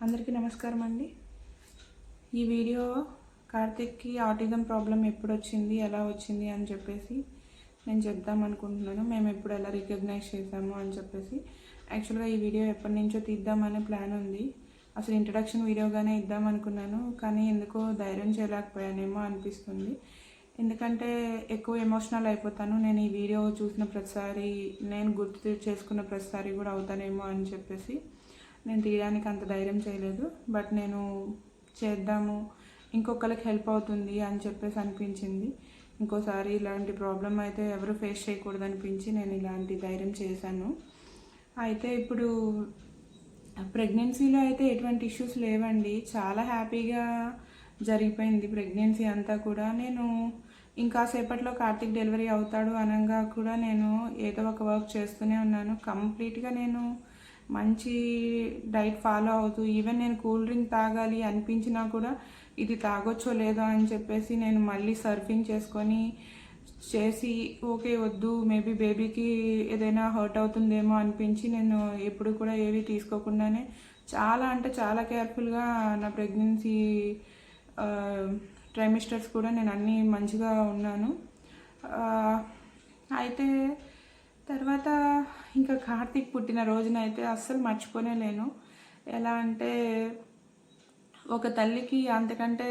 అందరికీ నమస్కారం అండి. ఈ వీడియో కార్తిక్కి ఆటిజం ప్రాబ్లం ఎప్పుడు వచ్చింది, ఎలా వచ్చింది అని చెప్పేసి నేను చెప్దాం అనుకుంటున్నాను. మేము ఎప్పుడు ఎలా రికగ్నైజ్ చేసాము అని చెప్పేసి. యాక్చువల్గా ఈ వీడియో ఎప్పటి నుంచో తీద్దామనే ప్లాన్ ఉంది. అసలు ఇంట్రడక్షన్ వీడియోగానే ఇద్దాం అనుకున్నాను, కానీ ఎందుకో ధైర్యం చేయలేకపోయానేమో అనిపిస్తుంది. ఎందుకంటే ఎక్కువ ఎమోషనల్ అయిపోతాను. నేను ఈ వీడియో చూసిన ప్రతిసారి, నేను గుర్తు చేసుకున్న ప్రతిసారి కూడా అవుతానేమో అని చెప్పేసి నేను తీయడానికి అంత ధైర్యం చేయలేదు. బట్ నేను చేద్దాము, ఇంకొకరికి హెల్ప్ అవుతుంది అని చెప్పేసి అనిపించింది. ఇంకోసారి ఇలాంటి ప్రాబ్లం అయితే ఎవరు ఫేస్ చేయకూడదు అనిపించి నేను ఇలాంటి ధైర్యం చేశాను. అయితే ఇప్పుడు ప్రెగ్నెన్సీలో అయితే ఎటువంటి ఇష్యూస్ లేవండి. చాలా హ్యాపీగా జరిగిపోయింది ప్రెగ్నెన్సీ అంతా కూడా. నేను ఇంకా సేపట్లో కార్తిక్ డెలివరీ అవుతాడు అనగా కూడా నేను ఏదో ఒక వర్క్ చేస్తూనే ఉన్నాను. కంప్లీట్గా నేను మంచి డైట్ ఫాలో అవుతూ, ఈవెన్ నేను కూల్ డ్రింక్ తాగాలి అనిపించినా కూడా ఇది తాగొచ్చో లేదో అని చెప్పేసి నేను మళ్ళీ సర్ఫింగ్ చేసుకొని చేసి, ఓకే వద్దు, మేబీ బేబీకి ఏదైనా హర్ట్ అవుతుందేమో అనిపించి నేను ఎప్పుడు కూడా ఏవి తీసుకోకుండానే చాలా అంటే చాలా కేర్ఫుల్గా నా ప్రెగ్నెన్సీ ట్రైమిస్టర్స్ కూడా నేను అన్నీ మంచిగా ఉన్నాను. అయితే తర్వాత ఇంకా కార్తిక్ పుట్టిన రోజునైతే అస్సలు మర్చిపోనే లేను. ఎలా అంటే ఒక తల్లికి అంతకంటే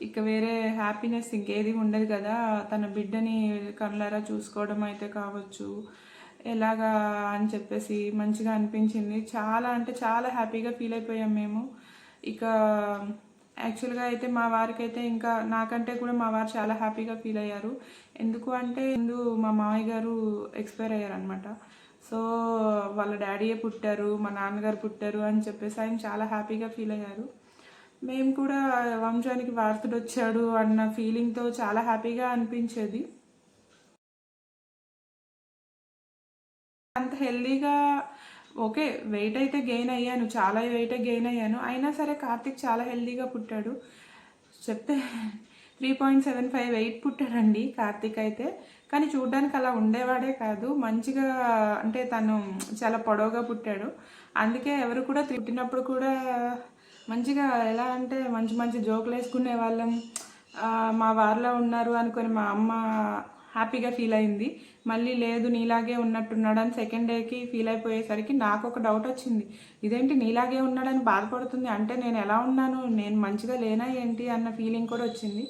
ఇక వేరే హ్యాపీనెస్ ఇంకేది ఉండదు కదా. తన బిడ్డని కళ్ళారా చూసుకోవడం అయితే కావచ్చు, ఎలాగా అని చెప్పేసి మంచిగా అనిపించింది. చాలా అంటే చాలా హ్యాపీగా ఫీల్ అయిపోయాం మేము. ఇక యాక్చువల్గా అయితే మా వారికి అయితే ఇంకా నాకంటే కూడా మా వారు చాలా హ్యాపీగా ఫీల్ అయ్యారు. ఎందుకు అంటే ముందు మా మామయ్య గారు ఎక్స్పైర్ అయ్యారనమాట. సో వాళ్ళ డాడీయే పుట్టారు, మా నాన్నగారు పుట్టారు అని చెప్పేసి ఆయన చాలా హ్యాపీగా ఫీల్ అయ్యారు. మేము కూడా వంశానికి వారసుడు వచ్చాడు అన్న ఫీలింగ్తో చాలా హ్యాపీగా అనిపించేది. అంత హెల్దీగా ఓకే, వెయిట్ అయితే గెయిన్ అయ్యాను, చాలా వెయిట్ గెయిన్ అయ్యాను. అయినా సరే కార్తిక్ చాలా హెల్దీగా పుట్టాడు. చెప్తే 3.75 వెయిట్ పుట్టాడండి కార్తిక్ అయితే. కానీ చూడ్డానికి అలా ఉండేవాడే కాదు, మంచిగా అంటే తను చాలా పొడవుగా పుట్టాడు. అందుకే ఎవరు కూడా పుట్టినప్పుడు కూడా మంచిగా ఎలా అంటే మంచి మంచి జోకులు వేసుకునే వాళ్ళం. మా వారిలో ఉన్నారు అనుకొని మా అమ్మ హ్యాపీగా ఫీల్ అయింది. మళ్ళీ లేదు నీలాగే ఉన్నట్టున్నాడు అని సెకండ్ డేకి ఫీల్ అయిపోయేసరికి నాకు ఒక డౌట్ వచ్చింది. ఇదేంటి నీలాగే ఉన్నాడని బాధపడుతుంది అంటే నేను ఎలా ఉన్నాను, నేను మంచిగా లేనా ఏంటి అన్న ఫీలింగ్ కూడా వచ్చింది.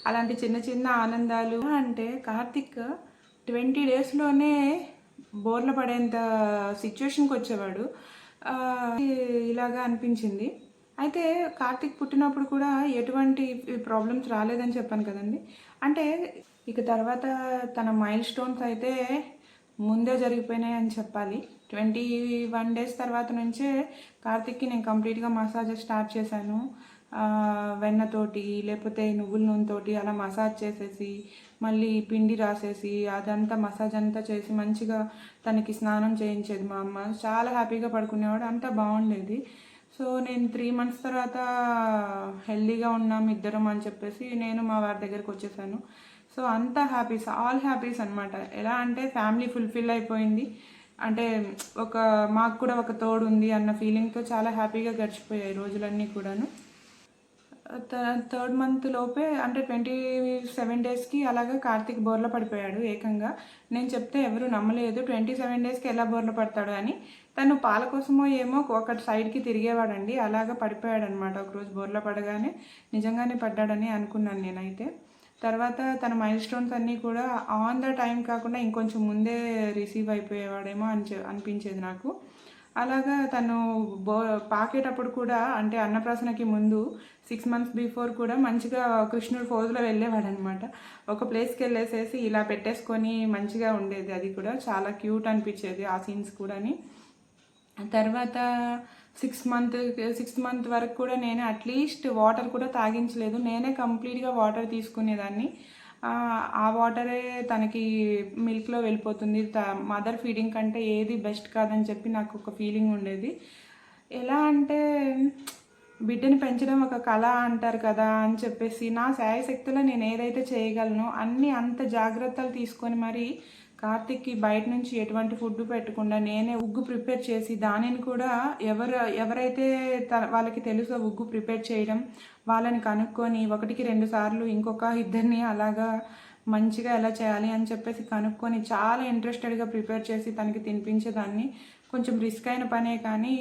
అలాంటి చిన్న చిన్న ఆనందాలు. అంటే కార్తిక్ 20 డేస్లోనే బోర్ల పడేంత సిచ్యువేషన్కి వచ్చేవాడు. ఇలాగా అనిపించింది. అయితే కార్తిక్ పుట్టినప్పుడు కూడా ఎటువంటి ప్రాబ్లమ్స్ రాలేదని చెప్పాను కదండి. అంటే ఇక తర్వాత తన మైల్ స్టోన్స్ అయితే ముందే జరిగిపోయినాయి అని చెప్పాలి. 21 డేస్ తర్వాత నుంచే కార్తిక్కి నేను కంప్లీట్గా మసాజ్ స్టార్ట్ చేశాను. వెన్నతోటి లేకపోతే నువ్వుల నూనెతోటి అలా మసాజ్ చేసేసి మళ్ళీ పిండి రాసేసి అదంతా మసాజ్ అంతా చేసి మంచిగా తనకి స్నానం చేయించేది మా అమ్మ. చాలా హ్యాపీగా పడుకునేవాడు, అంతా బాగుండేది. సో నేను 3 months తర్వాత హెల్దీగా ఉన్నాం ఇద్దరం అని చెప్పేసి నేను మా వారి దగ్గరికి వచ్చేసాను. సో అంతా హ్యాపీస్, ఆల్ హ్యాపీస్ అనమాట. ఎలా అంటే ఫ్యామిలీ ఫుల్ఫిల్ అయిపోయింది. అంటే మాకు కూడా ఒక తోడు ఉంది అన్న ఫీలింగ్తో చాలా హ్యాపీగా గడిచిపోయాయి రోజులన్నీ కూడాను. 3rd month లోపే అంటే 27 డేస్కి అలాగా కార్తిక్ బోర్ల పడిపోయాడు ఏకంగా. నేను చెప్తే ఎవరు నమ్మలేదు 27 డేస్కి ఎలా బోర్ల పడతాడు అని. తను పాల కోసమో ఏమో ఒక సైడ్కి తిరిగేవాడండి, అలాగా పడిపోయాడు అనమాట. ఒకరోజు బోర్ల పడగానే నిజంగానే పడ్డాడని అనుకున్నాను నేనైతే. తర్వాత తన మైల్ స్టోన్స్ అన్నీ కూడా ఆన్ ద టైం కాకుండా ఇంకొంచెం ముందే రిసీవ్ అయిపోయేవాడేమో అనిపించేది నాకు. అలాగా తను పాకేటప్పుడు కూడా అంటే అన్నప్రాసనకి ముందు 6 months బిఫోర్ కూడా మంచిగా కృష్ణుడు ఫోజులో వెళ్ళేవాడు అనమాట. ఒక ప్లేస్కి వెళ్ళేసేసి ఇలా పెట్టేసుకొని మంచిగా ఉండేది. అది కూడా చాలా క్యూట్ అనిపించేది ఆ సీన్స్ కూడాని. తర్వాత 6th month వరకు కూడా నేను అట్లీస్ట్ వాటర్ కూడా తాగించలేదు. నేనే కంప్లీట్గా వాటర్ తీసుకునేదాన్ని. ఆ వాటరే తనకి మిల్క్లో వెళ్ళిపోతుంది. మదర్ ఫీడింగ్ కంటే ఏది బెస్ట్ కాదని చెప్పి నాకు ఒక ఫీలింగ్ ఉండేది. ఎలా అంటే బిడ్డని పెంచడం ఒక కళ అంటారు కదా అని చెప్పేసి నా శాయశక్తిలో నేను ఏదైతే చేయగలను అన్నీ అంత జాగ్రత్తలు తీసుకొని మరి కార్తిక్కి బయట నుంచి ఎటువంటి ఫుడ్ పెట్టకుండా నేనే ఉగ్గు ప్రిపేర్ చేసి దానిని కూడా ఎవరైతే వాళ్ళకి తెలుసో ఉగ్గు ప్రిపేర్ చేయడం వాళ్ళని కనుక్కొని 1-2 సార్లు ఇంకొక ఇద్దరిని అలాగా మంచిగా ఎలా చేయాలి అని చెప్పేసి కనుక్కొని చాలా ఇంట్రెస్టెడ్గా ప్రిపేర్ చేసి తనకి తినిపించేదాన్ని. కొంచెం రిస్క్ అయిన పనే కానీ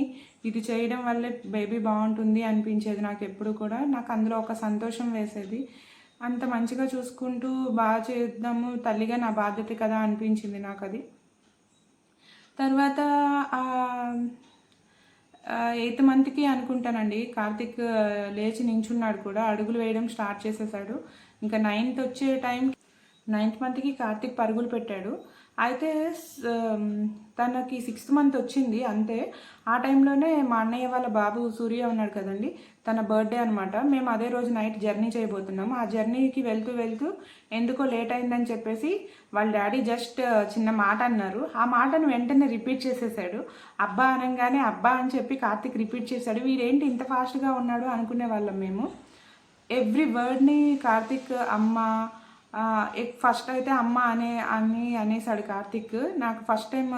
ఇది చేయడం వల్లే బేబీ బాగుంటుంది అనిపించేది నాకు ఎప్పుడు కూడా. నాకు అందులో ఒక సంతోషం వేసేది. అంత మంచిగా చూసుకుంటూ బాగా చేద్దాము, తల్లిగా నా బాధ్యత కదా అనిపించింది నాకు అది. తర్వాత 8th మంత్కి అనుకుంటానండి కార్తిక్ లేచి నించున్నాడు కూడా, అడుగులు వేయడం స్టార్ట్ చేసేసాడు. ఇంకా 9th వచ్చే టైం 9th మంత్కి కార్తిక్ పరుగులు పెట్టాడు. అయితే తనకి 6th మంత్ వచ్చింది అంతే. ఆ టైంలోనే మా అన్నయ్య వాళ్ళ బాబు సూర్య ఉన్నాడు కదండి, తన బర్త్డే అనమాట. మేము అదే రోజు నైట్ జర్నీ చేయబోతున్నాము. ఆ జర్నీకి వెళ్తూ ఎందుకో లేట్ అయిందని చెప్పేసి వాళ్ళ డాడీ జస్ట్ చిన్న మాట అన్నారు. ఆ మాటను వెంటనే రిపీట్ చేసేసాడు. అబ్బా అనగానే అబ్బా అని చెప్పి కార్తిక్ రిపీట్ చేశాడు. వీడేంటి ఇంత ఫాస్ట్గా ఉన్నాడు అనుకునే వాళ్ళం మేము. ఎవ్రీ వర్డ్ని కార్తిక్ అమ్మ, ఫస్ట్ అయితే అమ్మ అనేసాడు కార్తిక్. నాకు ఫస్ట్ టైం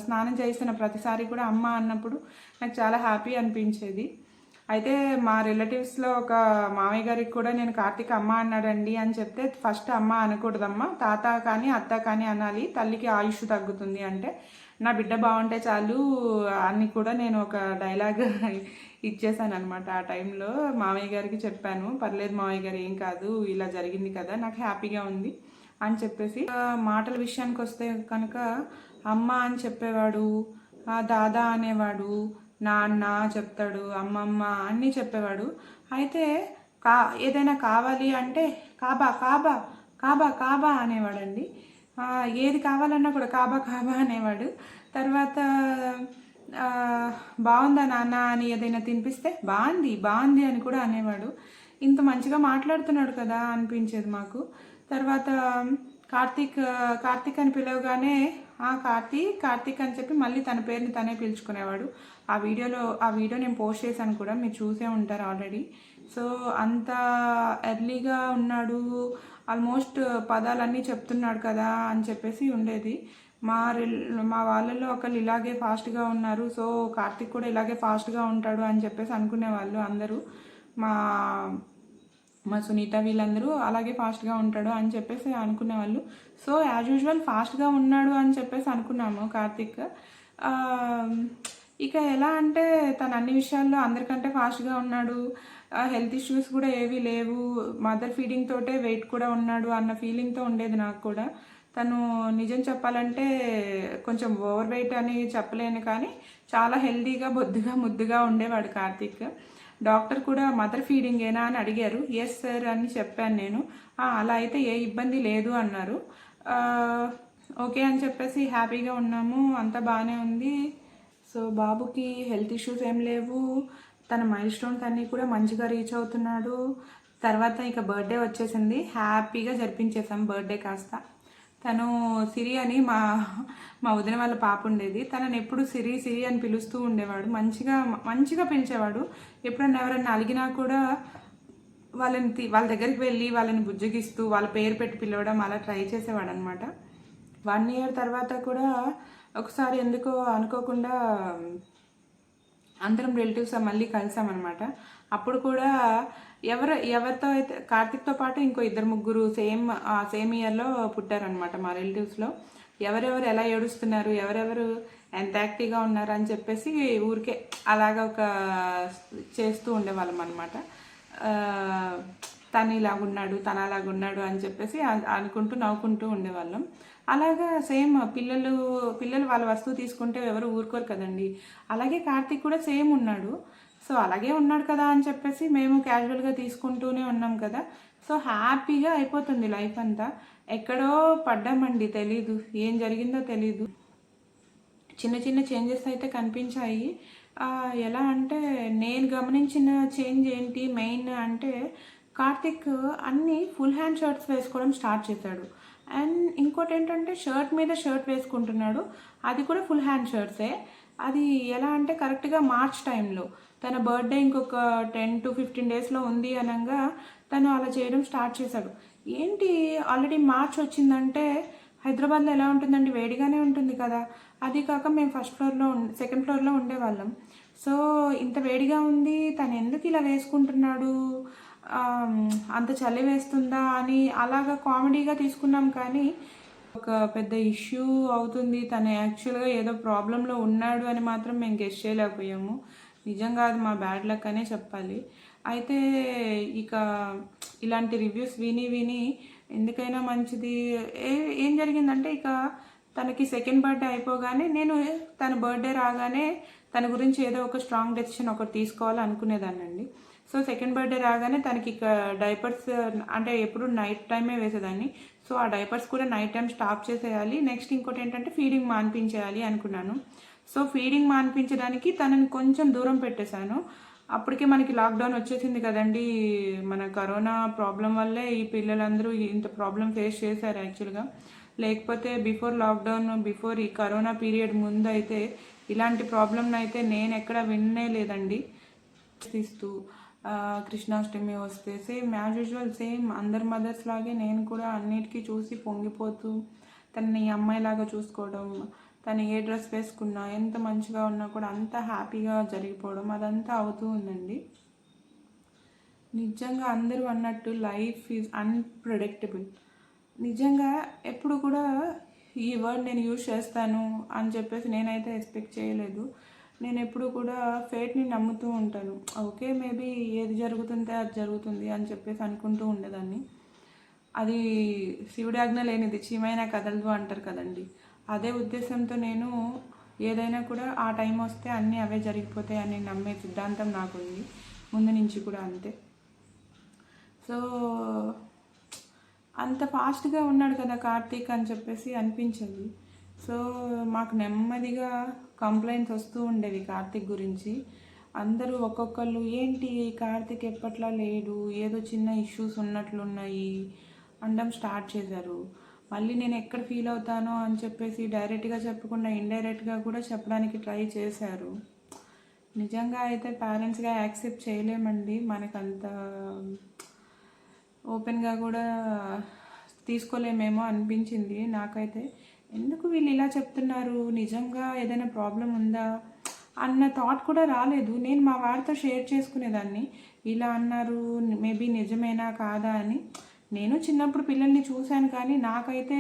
స్నానం చేసిన ప్రతిసారి కూడా అమ్మ అన్నప్పుడు నాకు చాలా హ్యాపీ అనిపించేది. అయితే మా రిలేటివ్స్లో ఒక మామయ్య గారికి కూడా నేను కార్తిక్ అమ్మ అన్నాడండి అని చెప్తే, ఫస్ట్ అమ్మ అనకూడదమ్మా, తాత కానీ అత్త కానీ అనాలి, తల్లికి ఆయుష్ తగ్గుతుంది అంటే, నా బిడ్డ బాగుంటే చాలు అని కూడా నేను ఒక డైలాగ్ ఇచ్చేసాను అనమాట. ఆ టైంలో మామయ్య గారికి చెప్పాను, పర్లేదు మామయ్య గారు ఏం కాదు, ఇలా జరిగింది కదా, నాకు హ్యాపీగా ఉంది అని చెప్పేసి. మాటల విషయానికి వస్తే కనుక అమ్మ అని చెప్పేవాడు, దాదా అనేవాడు, నాన్న చెప్తాడు, అమ్మమ్మ అన్నీ చెప్పేవాడు. అయితే ఏదైనా కావాలి అంటే కాబా కాబా కాబా కాబా అనేవాడండి. ఏది కావాలన్నా కూడా కాబా కాబా అనేవాడు. తర్వాత బాగుందా నాన్న అని ఏదైనా తినిపిస్తే బాగుంది అని కూడా అనేవాడు. ఇంత మంచిగా మాట్లాడుతున్నాడు కదా అనిపించేది మాకు. తర్వాత కార్తీక్ అని పిలవగానే కార్తీక్ అని చెప్పి మళ్ళీ తన పేరుని తనే పిలుచుకునేవాడు. ఆ వీడియో నేను పోస్ట్ చేశాను కూడా, మీరు చూసే ఉంటారు ఆల్రెడీ. సో అంత ఎర్లీగా ఉన్నాడు, ఆల్మోస్ట్ పదాలన్నీ చెప్తున్నాడు కదా అని చెప్పేసి ఉండేది. మా వాళ్ళల్లో ఒకళ్ళు ఇలాగే ఫాస్ట్గా ఉన్నారు, సో కార్తిక్ కూడా ఇలాగే ఫాస్ట్గా ఉంటాడు అని చెప్పేసి అనుకునేవాళ్ళు అందరూ. మా సునీత వీళ్ళందరూ అలాగే ఫాస్ట్గా ఉంటాడు అని చెప్పేసి అనుకునేవాళ్ళు. సో యాజ్ యూజువల్ ఫాస్ట్గా ఉన్నాడు అని చెప్పేసి అనుకున్నాము కార్తిక్. ఇక ఎలా అంటే తను అన్ని విషయాల్లో అందరికంటే ఫాస్ట్గా ఉన్నాడు, హెల్త్ ఇష్యూస్ కూడా ఏవీ లేవు, మదర్ ఫీడింగ్ తోటే వెయిట్ కూడా ఉన్నాడు అన్న ఫీలింగ్తో ఉండేది నాకు కూడా. తను నిజం చెప్పాలంటే కొంచెం ఓవర్ వెయిట్ అని చెప్పలేను కానీ చాలా హెల్తీగా బొద్దుగా ముద్దుగా ఉండేవాడు కార్తిక్. డాక్టర్ కూడా మదర్ ఫీడింగేనా అని అడిగారు. ఎస్ సార్ అని చెప్పాను నేను. అలా అయితే ఏ ఇబ్బంది లేదు అన్నారు. ఓకే అని చెప్పేసి హ్యాపీగా ఉన్నాము, అంతా బాగానే ఉంది. సో బాబుకి హెల్త్ ఇష్యూస్ ఏం లేవు, తన మైల్ స్టోన్స్ అన్నీ కూడా మంచిగా రీచ్ అవుతున్నాడు. తర్వాత ఇక బర్త్డే వచ్చేసింది, హ్యాపీగా జరిపించేసాం బర్త్డే కాస్త. తను సిరి అని మా వదిన వాళ్ళ పాప ఉండేది, తనని ఎప్పుడు సిరి అని పిలుస్తూ ఉండేవాడు. మంచిగా పిలిచేవాడు. ఎప్పుడన్నా ఎవరన్నా అలిగినా కూడా వాళ్ళ దగ్గరికి వెళ్ళి వాళ్ళని బుజ్జగిస్తూ వాళ్ళ పేరు పెట్టి పిలవడం అలా ట్రై చేసేవాడు అనమాట. 1 year తర్వాత కూడా ఒకసారి ఎందుకో అనుకోకుండా అందరం రిలేటివ్స్ మళ్ళీ కలిసామన్నమాట. అప్పుడు కూడా ఎవరితో అయితే కార్తిక్తో పాటు ఇంకో 2-3 సేమ్ ఇయర్లో పుట్టారనమాట మా రిలేటివ్స్లో. ఎవరెవరు ఎలా ఏడుస్తున్నారు, ఎవరెవరు ఎంత యాక్టివ్గా ఉన్నారు అని చెప్పేసి ఊరికే అలాగ ఒక చేస్తూ ఉండేవాళ్ళం అనమాట. తను ఇలాగున్నాడు, తను అలాగున్నాడు అని చెప్పేసి అనుకుంటూ నవ్వుకుంటూ ఉండేవాళ్ళం. అలాగా సేమ్ పిల్లలు వాళ్ళ వస్తువు తీసుకుంటే ఎవరు ఊరుకోరు కదండి, అలాగే కార్తిక్ కూడా సేమ్ ఉన్నాడు. సో అలాగే ఉన్నాడు కదా అని చెప్పేసి మేము క్యాజువల్గా తీసుకుంటూనే ఉన్నాం కదా. సో హ్యాపీగా అయిపోతుంది లైఫ్ అంతా. ఎక్కడో పడ్డామండి, తెలీదు ఏం జరిగిందో తెలీదు. చిన్న చిన్న చేంజెస్ అయితే కనిపించాయి. ఎలా అంటే నేను గమనించిన చేంజ్ ఏంటి మెయిన్ అంటే, కార్తిక్ అన్నీ ఫుల్ హ్యాండ్ షర్ట్స్ వేసుకోవడం స్టార్ట్ చేశాడు. అండ్ ఇంకోటి ఏంటంటే షర్ట్ మీద షర్ట్ వేసుకుంటున్నాడు, అది కూడా ఫుల్ హ్యాండ్ షర్ట్సే. అది ఎలా అంటే కరెక్ట్గా మార్చ్ టైంలో తన బర్త్డే ఇంకొక 10 to 15 డేస్లో ఉంది అనగా తను అలా చేయడం స్టార్ట్ చేశాడు. ఏంటి ఆల్రెడీ మార్చ్ వచ్చిందంటే హైదరాబాద్లో ఎలా ఉంటుందండి, వేడిగానే ఉంటుంది కదా. అది కాక మేము సెకండ్ ఫ్లోర్లో ఉండేవాళ్ళం. సో ఇంత వేడిగా ఉంది, తను ఎందుకు ఇలా వేసుకుంటున్నాడు, అంత చలి వేస్తుందా అని అలాగా కామెడీగా తీసుకున్నాం. కానీ ఒక పెద్ద ఇష్యూ అవుతుంది, తను యాక్చువల్గా ఏదో ప్రాబ్లంలో ఉన్నాడు అని మాత్రం మేము గెస్ చేయలేకపోయాము. నిజంగా అది మా బ్యాడ్ లక్ అనే చెప్పాలి. అయితే ఇక ఇలాంటి రివ్యూస్ విని విని ఎందుకైనా మంచిది. ఏం జరిగిందంటే, ఇక తనకి సెకండ్ బర్త్డే అయిపోగానే నేను తన బర్త్డే రాగానే తన గురించి ఏదో ఒక స్ట్రాంగ్ డెసిషన్ ఒకటి తీసుకోవాలి అనుకునేదాన్నండి. సో సెకండ్ బర్త్డే రాగానే తనకి ఇక డైపర్స్ అంటే ఎప్పుడు నైట్ టైమే వేసేదాన్ని. సో ఆ డైపర్స్ కూడా నైట్ టైం స్టాప్ చేసేయాలి. నెక్స్ట్ ఇంకోటి ఏంటంటే ఫీడింగ్ మాన్పించేయాలి అనుకున్నాను. సో ఫీడింగ్ మాన్పించడానికి తనని కొంచెం దూరం పెట్టేశాను. అప్పటికే మనకి లాక్డౌన్ వచ్చేసింది కదండి. మన కరోనా ప్రాబ్లం వల్లే ఈ పిల్లలందరూ ఇంత ప్రాబ్లం ఫేస్ చేశారు యాక్చువల్గా. లేకపోతే బిఫోర్ ఈ కరోనా పీరియడ్ ముందు అయితే ఇలాంటి ప్రాబ్లంని అయితే నేను ఎక్కడ విన్నే లేదండి. తీస్తూ కృష్ణాష్టమి వస్తే సేమ్ యాజ్ యూజువల్ సేమ్ అందరి మదర్స్ లాగే నేను కూడా అన్నిటికీ చూసి పొంగిపోతూ తనని అమ్మాయిలాగా చూసుకోవడం, తను ఏ డ్రెస్ వేసుకున్నా ఎంత మంచిగా ఉన్నా కూడా అంత హ్యాపీగా జరిగిపోవడం అదంతా అవుతూ ఉందండి. నిజంగా అందరూ అన్నట్టు లైఫ్ ఈజ్ అన్ప్రెడిక్టబుల్. నిజంగా ఎప్పుడు కూడా ఈ వర్డ్ నేను యూజ్ చేస్తాను అని చెప్పేసి నేనైతే ఎక్స్పెక్ట్ చేయలేదు. నేను ఎప్పుడు కూడా ఫేట్ని నమ్ముతూ ఉంటాను. ఓకే, మేబీ ఏది జరుగుతుంటే అది జరుగుతుంది అని చెప్పేసి అనుకుంటూ ఉండేదాన్ని. అది శివుడి ఆజ్ఞ లేనిది చీమైనా కదలదు అంటారు కదండి. అదే ఉద్దేశంతో నేను ఏదైనా కూడా ఆ టైం వస్తే అన్నీ అవే జరిగిపోతాయి అని నమ్మే సిద్ధాంతం నాకుంది ముందు నుంచి కూడా అంతే. సో అంత ఫాస్ట్గా ఉన్నాడు కదా కార్తీక్ అని చెప్పేసి అనిపించింది. సో మాకు నెమ్మదిగా కంప్లైంట్స్ వస్తూ ఉండేవి కార్తీక్ గురించి. అందరూ ఒక్కొక్కళ్ళు ఏంటి కార్తీక్ ఎప్పట్లా లేడు, ఏదో చిన్న ఇష్యూస్ ఉన్నట్లున్నాయి అనడం స్టార్ట్ చేశారు. మళ్ళీ నేను ఎక్కడ ఫీల్ అవుతానో అని చెప్పేసి డైరెక్ట్గా చెప్పకుండా ఇండైరెక్ట్గా కూడా చెప్పడానికి ట్రై చేశారు. నిజంగా అయితే పేరెంట్స్గా యాక్సెప్ట్ చేయలేమండి, మనకంత ఓపెన్గా కూడా తీసుకోలేమేమో అనిపించింది నాకైతే. ఎందుకు వీళ్ళు ఇలా చెప్తున్నారు, నిజంగా ఏదైనా ప్రాబ్లం ఉందా అన్న థాట్ కూడా రాలేదు. నేను మా వారితో షేర్ చేసుకునేదాన్ని, ఇలా అన్నారు మేబీ నిజమేనా కాదా అని. నేను చిన్నప్పుడు పిల్లల్ని చూశాను, కానీ నాకైతే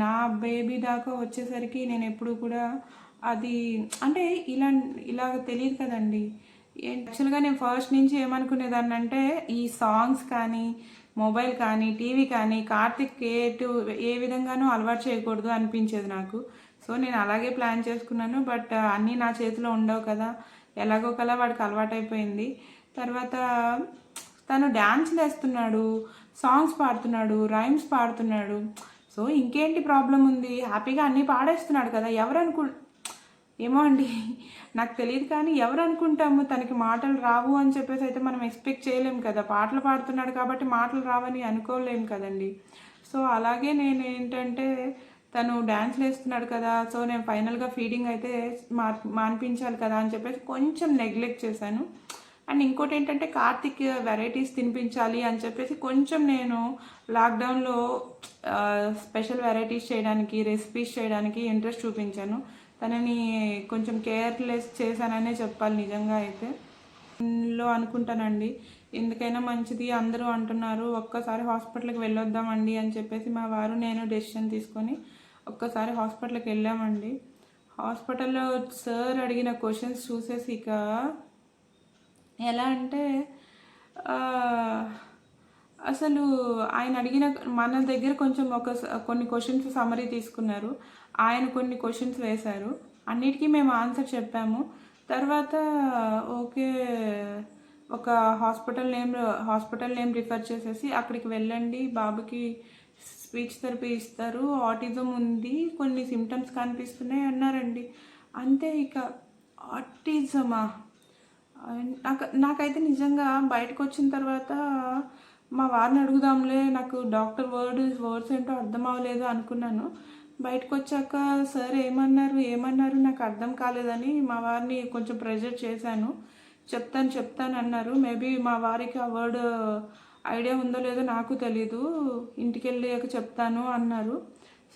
నా బేబీ దాకా వచ్చేసరికి నేను ఎప్పుడు కూడా అది అంటే ఇలాగ తెలియదు కదండి. యాక్చువల్గా నేను ఫస్ట్ నుంచి ఏమనుకునేదాన్ని అంటే ఈ సాంగ్స్ కానీ మొబైల్ కానీ టీవీ కానీ కార్తిక్ ఏ విధంగానూ అలవాటు చేయకూడదు అనిపించేది నాకు. సో నేను అలాగే ప్లాన్ చేసుకున్నాను. బట్ అన్నీ నా చేతిలో ఉండవు కదా, ఎలాగో కలా వాడికి అలవాటైపోయింది. తర్వాత తను డ్యాన్స్లు వేస్తున్నాడు, సాంగ్స్ పాడుతున్నాడు, రైమ్స్ పాడుతున్నాడు. సో ఇంకేంటి ప్రాబ్లం ఉంది, హ్యాపీగా అన్నీ పాడేస్తున్నాడు కదా. ఏమో అండి, నాకు తెలియదు, కానీ ఎవరు అనుకుంటాము తనకి మాటలు రావు అని చెప్పేసి అయితే మనం ఎక్స్పెక్ట్ చేయలేము కదా. పాటలు పాడుతున్నాడు కాబట్టి మాటలు రావని అనుకోలేము కదండి. సో అలాగే నేను ఏంటంటే తను డ్యాన్స్లు వేస్తున్నాడు కదా, సో నేను ఫైనల్గా ఫీడింగ్ అయితే మాన్పించాలి కదా అని చెప్పేసి కొంచెం నెగ్లెక్ట్ చేశాను. అండ్ ఇంకోటి ఏంటంటే కార్తిక్ వెరైటీస్ తినిపించాలి అని చెప్పేసి కొంచెం నేను లాక్డౌన్లో స్పెషల్ వెరైటీస్ చేయడానికి, రెసిపీస్ చేయడానికి ఇంట్రెస్ట్ చూపించాను. తనని కొంచెం కేర్లెస్ చేశాననే చెప్పాలి నిజంగా అయితే. లో అనుకుంటానండి, ఎందుకైనా మంచిది అందరూ అంటున్నారు, ఒక్కసారి హాస్పిటల్కి వెళ్ళొద్దామండి అని చెప్పేసి మా వారు నేను డెసిషన్ తీసుకొని ఒక్కసారి హాస్పిటల్కి వెళ్ళామండి. హాస్పిటల్లో సార్ అడిగిన క్వశ్చన్స్ చూసేసి ఇక ఎలా అంటే అసలు ఆయన అడిగిన మన దగ్గర కొంచెం కొన్ని క్వశ్చన్స్ సమరీ తీసుకున్నారు, ఆయన కొన్ని క్వశ్చన్స్ వేశారు, అన్నిటికీ మేము ఆన్సర్ చెప్పాము. తర్వాత ఓకే ఒక హాస్పిటల్ నేమ్ రిఫర్ చేసేసి అక్కడికి వెళ్ళండి, బాబుకి స్పీచ్ థెరపీ ఇస్తారు, ఆటిజం ఉంది, కొన్ని సిమ్టమ్స్ కనిపిస్తున్నాయి అన్నారండి. అంతే. ఇక ఆటిజమా, నాకైతే నిజంగా బయటకు వచ్చిన తర్వాత మా వారిని అడుగుదాంలే, నాకు డాక్టర్ వర్డ్స్ ఏంటో అర్థం అవ్వలేదు అనుకున్నాను. బయటకు వచ్చాక సార్ ఏమన్నారు నాకు అర్థం కాలేదని మా వారిని కొంచెం ప్రెజర్ చేశాను. చెప్తాను అన్నారు. మేబీ మా వారికి ఆ వర్డ్ ఐడియా ఉందో లేదో నాకు తెలీదు, ఇంటికి వెళ్ళాక చెప్తాను అన్నారు.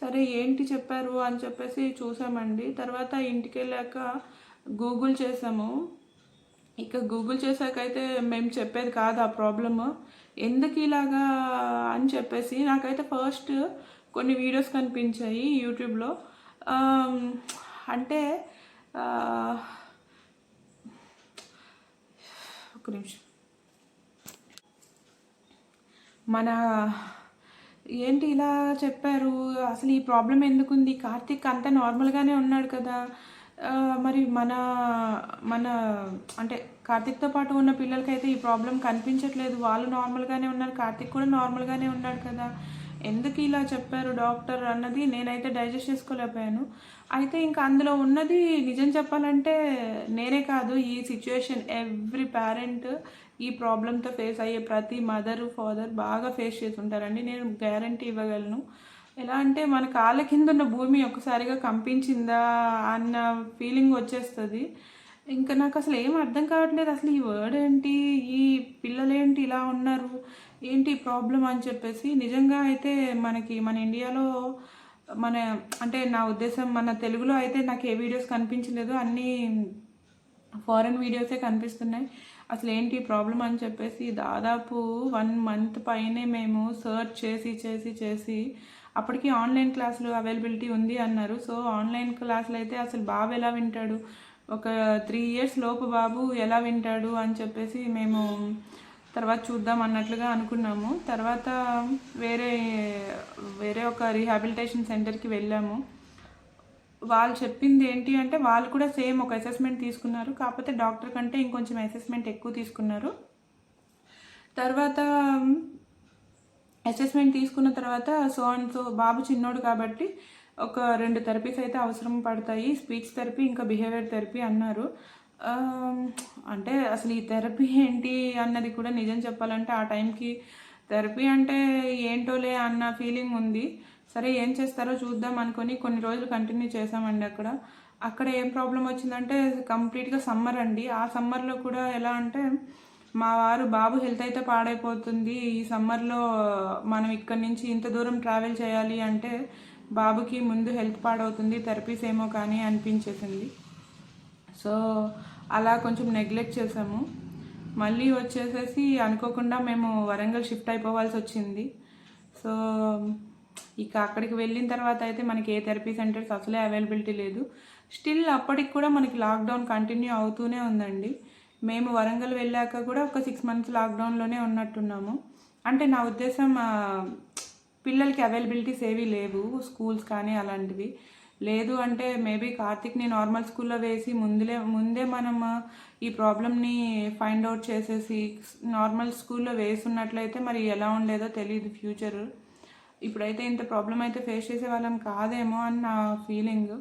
సరే ఏంటి చెప్పారు అని చెప్పేసి చూసామండి. తర్వాత ఇంటికి వెళ్ళాక గూగుల్ చేసాము. ఇక గూగుల్ చేశాకైతే మేము చెప్పేది కాదు ఆ ప్రాబ్లము ఎందుకు ఇలాగా అని చెప్పేసి నాకైతే ఫస్ట్ కొన్ని వీడియోస్ కనిపించాయి యూట్యూబ్లో. అంటే ఒక నిమిషం, మన ఏంటి ఇలా చెప్పారు, అసలు ఈ ప్రాబ్లం ఎందుకుంది, కార్తీక్ అంతా నార్మల్గానే ఉన్నాడు కదా, మరి మన మన అంటే కార్తీక్తో పాటు ఉన్న పిల్లలకైతే ఈ ప్రాబ్లం కనిపించట్లేదు, వాళ్ళు నార్మల్గానే ఉన్నారు, కార్తీక్ కూడా నార్మల్గానే ఉన్నాడు కదా, ఎందుకు ఇలా చెప్పారు డాక్టర్ అన్నది నేనైతే డైజెస్ట్ చేసుకోలేకపోయాను. అయితే ఇంకా అందులో ఉన్నది నిజం చెప్పాలంటే నేనే కాదు, ఈ సిచ్యువేషన్ ఎవ్రీ పేరెంట్ ఈ ప్రాబ్లంతో ఫేస్ అయ్యే ప్రతి మదరు ఫాదర్ బాగా ఫేస్ చేసి ఉంటారండి. నేను గ్యారంటీ ఇవ్వగలను. ఎలా అంటే మన కాళ్ళ కింద ఉన్న భూమి ఒక్కసారిగా కంపించిందా అన్న ఫీలింగ్ వచ్చేస్తుంది. ఇంకా నాకు అసలు ఏం అర్థం కావట్లేదు, అసలు ఈ వర్డ్ ఏంటి, ఈ పిల్లలేంటి ఇలా ఉన్నారు, ఏంటి ప్రాబ్లం అని చెప్పేసి. నిజంగా అయితే మన ఇండియాలో అంటే నా ఉద్దేశం మన తెలుగులో అయితే నాకు ఏ వీడియోస్ కనిపించలేదు, అన్నీ ఫారెన్ వీడియోసే కనిపిస్తున్నాయి. అసలు ఏంటి ప్రాబ్లం అని చెప్పేసి దాదాపు 1 మంత్ పైనే మేము సర్చ్ చేసి అప్పటికి ఆన్లైన్ క్లాసులు అవైలబిలిటీ ఉంది అన్నారు. సో ఆన్లైన్ క్లాసులు అయితే అసలు బాబు ఎలా వింటాడు, ఒక 3 years లోపు బాబు ఎలా వింటాడు అని చెప్పేసి మేము తర్వాత చూద్దాం అన్నట్లుగా అనుకున్నాము. తర్వాత వేరే ఒక రీహాబిలిటేషన్ సెంటర్కి వెళ్ళాము. వాళ్ళు చెప్పింది ఏంటి అంటే వాళ్ళు కూడా సేమ్ ఒక అసెస్మెంట్ తీసుకున్నారు, కాకపోతే డాక్టర్ కంటే ఇంకొంచెం అసెస్మెంట్ ఎక్కువ తీసుకున్నారు. తర్వాత అసెస్మెంట్ తీసుకున్న తర్వాత సో బాబు చిన్నోడు కాబట్టి ఒక 2 థెరపీస్ అయితే అవసరం పడతాయి, స్పీచ్ థెరపీ ఇంకా బిహేవియర్ థెరపీ అన్నారు. అంటే అసలు ఈ థెరపీ ఏంటి అన్నది కూడా నిజం చెప్పాలంటే ఆ టైంకి థెరపీ అంటే ఏంటోలే అన్న ఫీలింగ్ ఉంది. సరే ఏం చేస్తారో చూద్దాం అనుకొని కొన్ని రోజులు కంటిన్యూ చేసామండి. అక్కడ ఏం ప్రాబ్లం వచ్చిందంటే కంప్లీట్గా సమ్మర్ అండి. ఆ సమ్మర్లో కూడా ఎలా అంటే మా వారు బాబు హెల్త్ అయితే పాడైపోతుంది, ఈ సమ్మర్లో మనం ఇక్కడి నుంచి ఇంత దూరం ట్రావెల్ చేయాలి అంటే బాబుకి ముందు హెల్త్ పాడవుతుంది, థెరపీస్ ఏమో కానీ అనిపించేసింది. సో అలా కొంచెం నెగ్లెక్ట్ చేసాము. మళ్ళీ వచ్చేసేసి అనుకోకుండా మేము వరంగల్ షిఫ్ట్ అయిపోవాల్సి వచ్చింది. సో ఇక అక్కడికి వెళ్ళిన తర్వాత అయితే మనకి ఏ థెరపీ సెంటర్స్ అసలే అవైలబిలిటీ లేదు. స్టిల్ అప్పటికి కూడా మనకి లాక్డౌన్ కంటిన్యూ అవుతూనే ఉందండి. మేము వరంగల్ వెళ్ళాక కూడా ఒక 6 months లాక్డౌన్లోనే ఉన్నట్టున్నాము. అంటే నా ఉద్దేశం పిల్లలకి అవైలబిలిటీస్ ఏవీ లేవు, స్కూల్స్ కానీ అలాంటివి లేదు. అంటే మేబీ కార్తిక్ని నార్మల్ స్కూల్లో వేసి ముందే మనం ఈ ప్రాబ్లమ్ని ఫైండ్ అవుట్ చేసేసి నార్మల్ స్కూల్లో వేసున్నట్లయితే మరి ఎలా ఉండేదో తెలియదు ఫ్యూచర్. ఇప్పుడైతే ఇంత ప్రాబ్లం అయితే ఫేస్ చేసే వాళ్ళం కాదేమో అని నా ఫీలింగ్.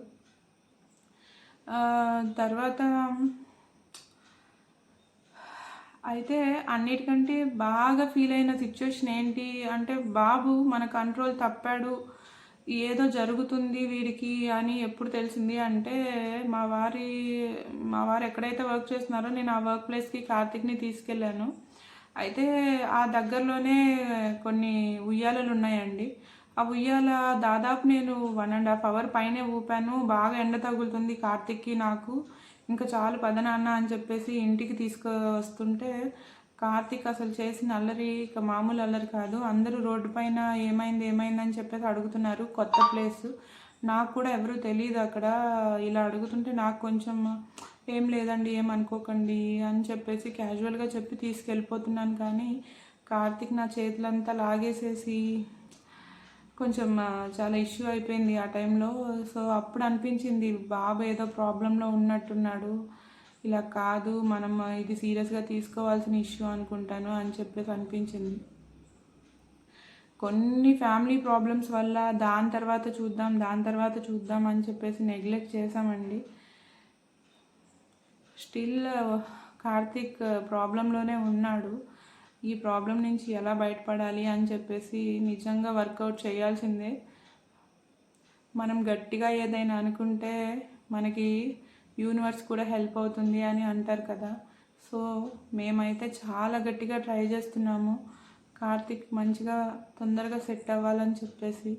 తర్వాత అయితే అన్నిటికంటే బాగా ఫీల్ అయిన సిచ్యువేషన్ ఏంటి అంటే బాబు మన కంట్రోల్ తప్పాడు, ఏదో జరుగుతుంది వీడికి అని ఎప్పుడు తెలిసింది అంటే మా వారు ఎక్కడైతే వర్క్ చేస్తున్నారో నేను ఆ వర్క్ ప్లేస్కి కార్తిక్ని తీసుకెళ్ళాను. అయితే ఆ దగ్గరలోనే కొన్ని ఉయ్యాలలు ఉన్నాయండి. ఆ ఉయ్యాల దాదాపు నేను 1.5 hour పైనే ఊపాను. బాగా ఎండ తగులుతుంది కార్తిక్కి నాకు, ఇంకా చాలు పద నాన్న అని చెప్పేసి ఇంటికి తీసుకువస్తుంటే కార్తిక్ అసలు చేసిన అల్లరి ఇక మామూలు అల్లరి కాదు. అందరూ రోడ్డు పైన ఏమైందని చెప్పేసి అడుగుతున్నారు. కొత్త ప్లేస్, నాకు కూడా ఎవరు తెలియదు అక్కడ. ఇలా అడుగుతుంటే నాకు కొంచెం ఏం లేదండి ఏమనుకోకండి అని చెప్పేసి క్యాజువల్గా చెప్పి తీసుకెళ్ళిపోతున్నాను. కానీ కార్తిక్ నా చేతులంతా లాగేసేసి కొంచెం చాలా ఇష్యూ అయిపోయింది ఆ టైంలో. సో అప్పుడు అనిపించింది బాబు ఏదో ప్రాబ్లంలో ఉన్నట్టున్నాడు, ఇలా కాదు మనం ఇది సీరియస్గా తీసుకోవాల్సిన ఇష్యూ అనుకుంటాను అని చెప్పేసి అనిపించింది. కొన్ని ఫ్యామిలీ ప్రాబ్లమ్స్ వల్ల దాని తర్వాత చూద్దాం అని చెప్పేసి నెగ్లెక్ట్ చేసామండి. స్టిల్ కార్తిక్ ప్రాబ్లంలోనే ఉన్నాడు. ఈ ప్రాబ్లం నుంచి ఎలా బయటపడాలి అని చెప్పేసి నిజంగా వర్కౌట్ చేయాల్సిందే. మనం గట్టిగా ఏదైనా అనుకుంటే మనకి యూనివర్స్ కూడా హెల్ప్ అవుతుంది అని అంటారు కదా. సో మేమైతే చాలా గట్టిగా ట్రై చేస్తున్నాము కార్తిక్ మంచిగా తొందరగా సెట్ అవ్వాలని చెప్పేసి.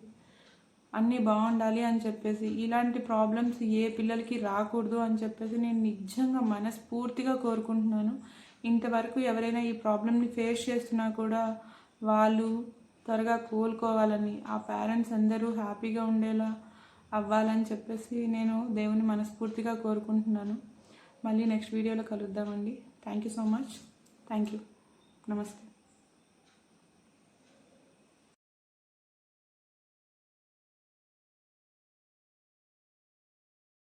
అన్నీ బాగుండాలి అని చెప్పేసి, ఇలాంటి ప్రాబ్లమ్స్ ఏ పిల్లలకి రాకూడదు అని చెప్పేసి నేను నిజంగా మనస్ఫూర్తిగా కోరుకుంటున్నాను. ఇంతవరకు ఎవరైనా ఈ ప్రాబ్లమ్ని ఫేస్ చేస్తున్నా కూడా వాళ్ళు త్వరగా కోలుకోవాలని, ఆ పేరెంట్స్ అందరూ హ్యాపీగా ఉండేలా అవ్వాలని చెప్పేసి నేను దేవుని మనస్ఫూర్తిగా కోరుకుంటున్నాను. మళ్ళీ నెక్స్ట్ వీడియోలో కలుద్దామండి. Thank you so much. Thank you. నమస్తే.